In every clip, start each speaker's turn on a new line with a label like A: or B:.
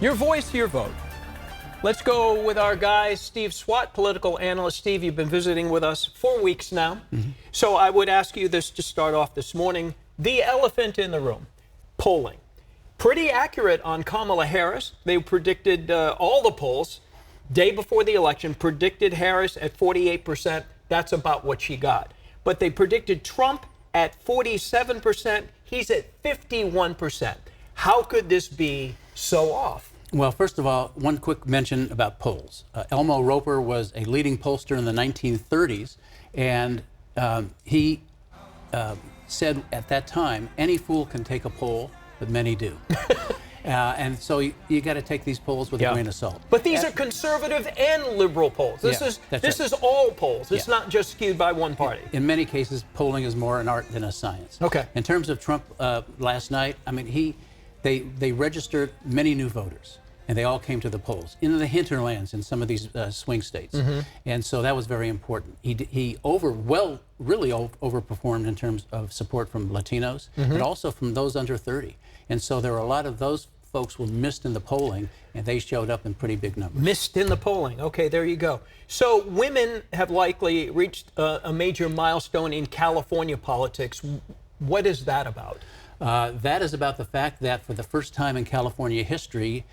A: Your voice, your vote. Let's go with our guy, Steve Swatt, political analyst. Steve, you've been visiting with us 4 weeks now. So I would ask you this to start off this morning. The elephant in the room, polling. Pretty accurate on Kamala Harris. They predicted all the polls day before the election, predicted Harris at 48%. That's about what she got. But they predicted Trump at 47%. He's at 51%. How could this be so off?
B: Well, first of all, one quick mention about polls. Elmo Roper was a leading pollster in the 1930s, and he said at that time, any fool can take a poll, but many do. And so you got to take these polls with a grain of salt.
A: But these are conservative and liberal polls. This is all polls. It's not just skewed by one party.
B: In many cases, polling is more an art than a science.
A: Okay.
B: In terms of Trump last night, I mean, they registered many new voters, and they all came to the polls in the hinterlands in some of these swing states, and so that was very important. He really overperformed in terms of support from Latinos, but also from those under 30. And so there were a lot of those folks were missed in the polling, and they showed up in pretty big numbers. Missed
A: in the polling. Okay, there you go. So women have likely reached a major milestone in California politics. What is that about?
B: That is about the fact that for the first time in California history,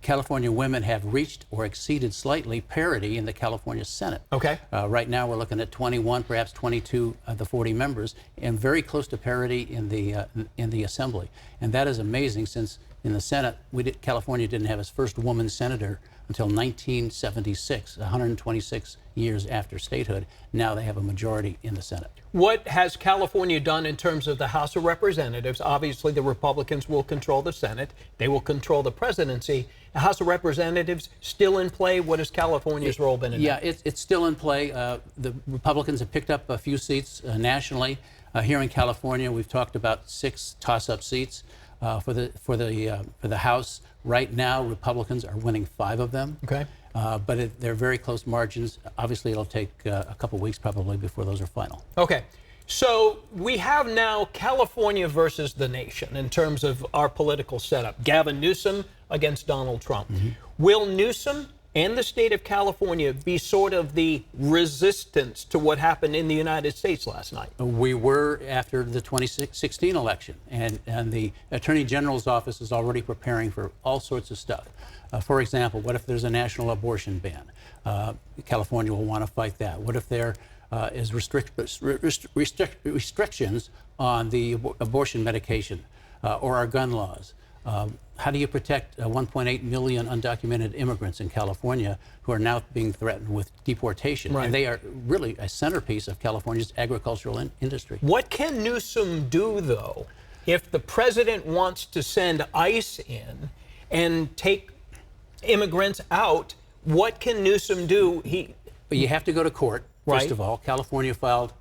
B: California women have reached or exceeded slightly parity in the California Senate.
A: Okay.
B: Right now we're looking at 21, perhaps 22 of the 40 members, and very close to parity in the Assembly. And that is amazing, since in the Senate, California didn't have its first woman senator until 1976, 126 years after statehood. Now they have a majority in the Senate.
A: What has California done in terms of the House of Representatives? Obviously, the Republicans will control the Senate. They will control the presidency. The House of Representatives still in play? What has California's role been in that?
B: Yeah, it's still in play. The Republicans have picked up a few seats nationally. Here in California, we've talked about 6 toss-up seats for the House. Right now, Republicans are winning 5 of them.
A: Okay.
B: But they're very close margins. Obviously, it'll take a couple weeks probably before those are final.
A: Okay. So we have now California versus the nation in terms of our political setup. Gavin Newsom against Donald Trump. Will Newsom and the state of California be sort of the resistance to what happened in the United States last night?
B: We were after the 2016 election, and the Attorney General's office is already preparing for all sorts of stuff. For example, what if there's a national abortion ban? California will want to fight that. What if there is restrictions on the abortion medication or our gun laws? How do you protect 1.8 million undocumented immigrants in California who are now being threatened with deportation?
A: Right.
B: And they are really a centerpiece of California's agricultural industry.
A: What can Newsom do, though, if the president wants to send ICE in and take immigrants out? What can Newsom do?
B: You have to go to court, first
A: Right.
B: of all. California filed,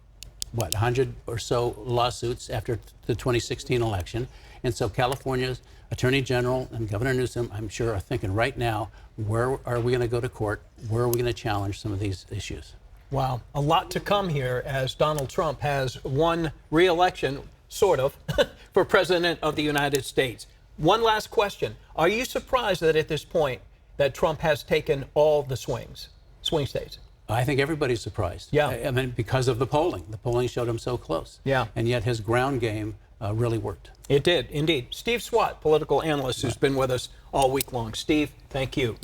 B: 100 or so lawsuits after the 2016 election. And so California's Attorney General and Governor Newsom, I'm sure, are thinking right now, where are we going to go to court? Where are we going to challenge some of these issues?
A: Wow, a lot to come here as Donald Trump has won re-election, sort of, for President of the United States. One last question. Are you surprised that at this point that Trump has taken all the swing states?
B: I think everybody's surprised.
A: Yeah.
B: I mean, because of the polling. The polling showed him so close.
A: Yeah.
B: And yet his ground game really worked.
A: It did, indeed. Steve Swatt, political analyst, who's been with us all week long. Steve, thank you.